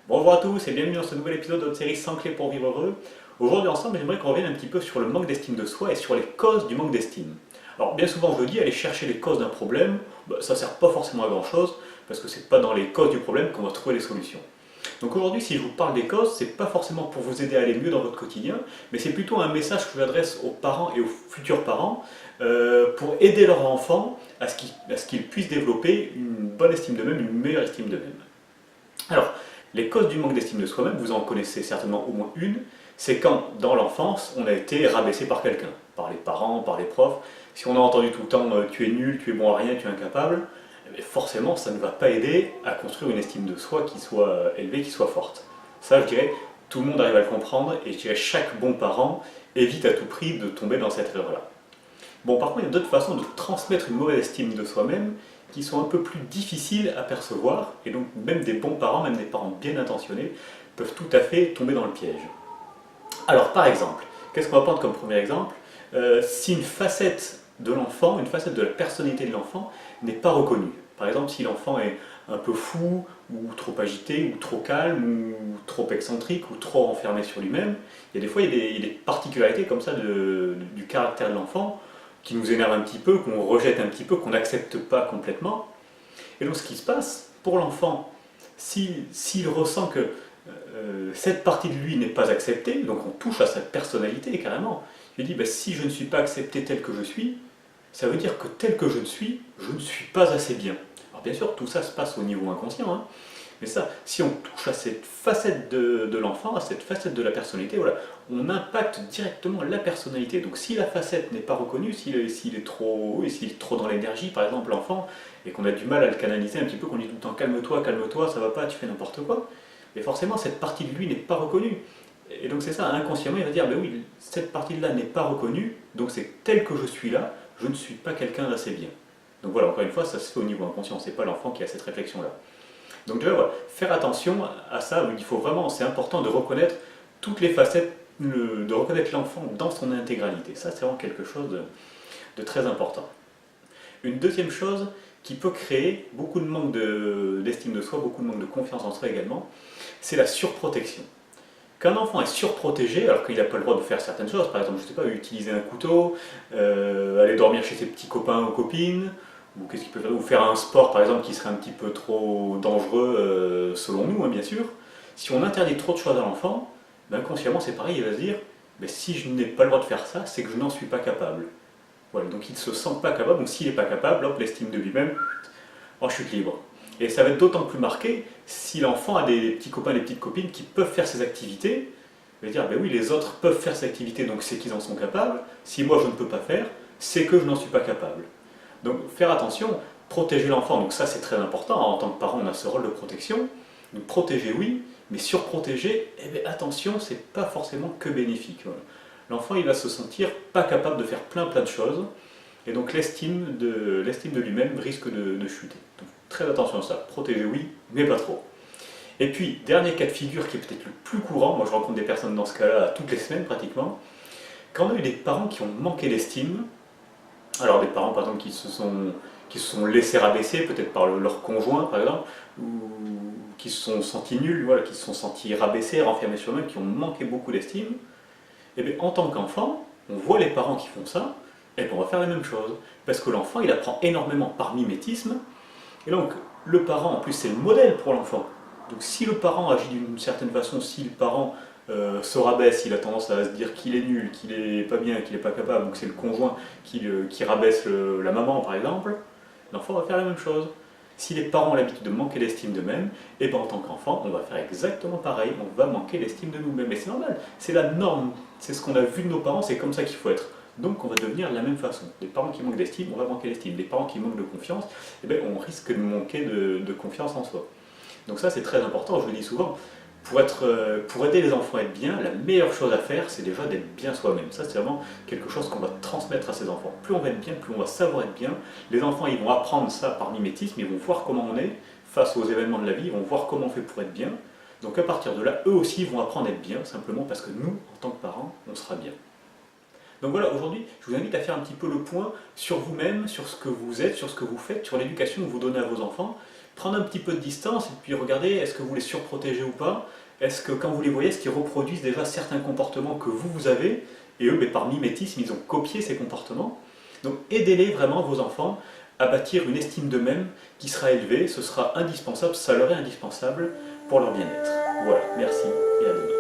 Bonjour à tous et bienvenue dans ce nouvel épisode de notre série 100 clés pour vivre heureux. Aujourd'hui ensemble, j'aimerais qu'on revienne un petit peu sur le manque d'estime de soi et sur les causes du manque d'estime. Alors bien souvent je le dis, aller chercher les causes d'un problème, ça ne sert pas forcément à grand chose, parce que c'est pas dans les causes du problème qu'on va trouver les solutions. Donc aujourd'hui, si je vous parle des causes, c'est pas forcément pour vous aider à aller mieux dans votre quotidien, mais c'est plutôt un message que j'adresse aux parents et aux futurs parents pour aider leurs enfants à ce qu'ils puissent développer une bonne estime d'eux-mêmes, une meilleure estime d'eux-mêmes. Alors, les causes du manque d'estime de soi-même, vous en connaissez certainement au moins une, c'est quand, dans l'enfance, on a été rabaissé par quelqu'un, par les parents, par les profs. Si on a entendu tout le temps tu es nul, tu es bon à rien, tu es incapable, forcément ça ne va pas aider à construire une estime de soi qui soit élevée, qui soit forte. Ça, je dirais, tout le monde arrive à le comprendre et je dirais chaque bon parent évite à tout prix de tomber dans cette erreur-là. Bon, par contre, il y a d'autres façons de transmettre une mauvaise estime de soi-même qui sont un peu plus difficiles à percevoir, et donc même des bons parents, même des parents bien intentionnés, peuvent tout à fait tomber dans le piège. Alors, par exemple, qu'est-ce qu'on va prendre comme premier exemple? Si une facette de l'enfant, une facette de la personnalité de l'enfant n'est pas reconnue. Par exemple, si l'enfant est un peu fou, ou trop agité, ou trop calme, ou trop excentrique, ou trop renfermé sur lui-même, il y a des fois il y a des particularités comme ça du caractère de l'enfant qui nous énerve un petit peu, qu'on rejette un petit peu, qu'on n'accepte pas complètement. Et donc ce qui se passe pour l'enfant, s'il ressent que cette partie de lui n'est pas acceptée, donc on touche à sa personnalité carrément, il dit si je ne suis pas accepté tel que je suis, ça veut dire que tel que je ne suis pas assez bien. Alors bien sûr, tout ça se passe au niveau inconscient, hein, mais ça, si on touche à cette facette de l'enfant, à cette facette de la personnalité, voilà, on impacte directement la personnalité. Donc si la facette n'est pas reconnue, s'il est trop haut et s'il est trop dans l'énergie, par exemple l'enfant, et qu'on a du mal à le canaliser un petit peu, qu'on dit tout le temps calme-toi, ça va pas, tu fais n'importe quoi, mais forcément cette partie de lui n'est pas reconnue. Et donc c'est ça, inconsciemment il va dire, ben oui, cette partie-là n'est pas reconnue, donc c'est tel que je suis là, je ne suis pas quelqu'un d'assez bien. Donc voilà, encore une fois, ça se fait au niveau inconscient, c'est pas l'enfant qui a cette réflexion-là. Donc déjà, voilà, faire attention à ça, il faut vraiment, c'est important de reconnaître toutes les facettes, de reconnaître l'enfant dans son intégralité. Ça, c'est vraiment quelque chose de très important. Une deuxième chose qui peut créer beaucoup de manque d'estime de soi, beaucoup de manque de confiance en soi également, c'est la surprotection. Quand un enfant est surprotégé, alors qu'il n'a pas le droit de faire certaines choses, par exemple, je ne sais pas, utiliser un couteau, aller dormir chez ses petits copains ou copines, ou qu'est-ce qu'il peut faire, ou faire un sport par exemple qui serait un petit peu trop dangereux selon nous, hein, bien sûr. Si on interdit trop de choses à l'enfant, inconsciemment c'est pareil, il va se dire si je n'ai pas le droit de faire ça, c'est que je n'en suis pas capable. Voilà, donc il ne se sent pas capable, donc s'il n'est pas capable, hop, l'estime de lui-même, en chute libre. Et ça va être d'autant plus marqué si l'enfant a des petits copains, des petites copines qui peuvent faire ces activités. Il va dire, oui, les autres peuvent faire ces activités, donc c'est qu'ils en sont capables. Si moi je ne peux pas faire, c'est que je n'en suis pas capable. Donc faire attention, protéger l'enfant, donc ça c'est très important, en tant que parent on a ce rôle de protection. Donc protéger oui, mais surprotéger, attention, c'est pas forcément que bénéfique. Voilà. L'enfant il va se sentir pas capable de faire plein de choses, et donc l'estime de lui-même risque de chuter. Donc très attention à ça, protéger oui, mais pas trop. Et puis, dernier cas de figure qui est peut-être le plus courant, moi je rencontre des personnes dans ce cas-là toutes les semaines pratiquement, quand on a eu des parents qui ont manqué d'estime, alors des parents par exemple qui se sont laissés rabaisser, peut-être par leur conjoint par exemple, ou qui se sont sentis nuls, voilà, qui se sont sentis rabaissés, renfermés sur eux, qui ont manqué beaucoup d'estime, et bien en tant qu'enfant, on voit les parents qui font ça, et bien on va faire la même chose. Parce que l'enfant il apprend énormément par mimétisme, et donc le parent en plus c'est le modèle pour l'enfant. Donc si le parent agit d'une certaine façon, si le parent se rabaisse, il a tendance à se dire qu'il est nul, qu'il est pas bien, qu'il est pas capable, donc c'est le conjoint qui rabaisse la maman par exemple, l'enfant va faire la même chose. Si les parents ont l'habitude de manquer l'estime d'eux-mêmes, et bien en tant qu'enfant, on va faire exactement pareil, on va manquer l'estime de nous-mêmes. Et c'est normal, c'est la norme, c'est ce qu'on a vu de nos parents, c'est comme ça qu'il faut être. Donc on va devenir de la même façon. Des parents qui manquent d'estime, on va manquer d'estime. Des parents qui manquent de confiance, on risque de manquer de confiance en soi. Donc ça c'est très important, je le dis souvent, pour aider les enfants à être bien, la meilleure chose à faire c'est déjà d'être bien soi-même. Ça c'est vraiment quelque chose qu'on va transmettre à ses enfants. Plus on va être bien, plus on va savoir être bien. Les enfants ils vont apprendre ça par mimétisme, ils vont voir comment on est face aux événements de la vie, ils vont voir comment on fait pour être bien. Donc à partir de là, eux aussi vont apprendre à être bien, simplement parce que nous, en tant que parents, on sera bien. Donc voilà, aujourd'hui, je vous invite à faire un petit peu le point sur vous-même, sur ce que vous êtes, sur ce que vous faites, sur l'éducation que vous donnez à vos enfants, Prendre un petit peu de distance et puis regarder est-ce que vous les surprotégez ou pas. Est-ce que quand vous les voyez, est-ce qu'ils reproduisent déjà certains comportements que vous avez et eux, par mimétisme, ils ont copié ces comportements. Donc aidez-les vraiment, vos enfants, à bâtir une estime d'eux-mêmes qui sera élevée, ce sera indispensable, ça leur est indispensable pour leur bien-être. Voilà, merci et à demain.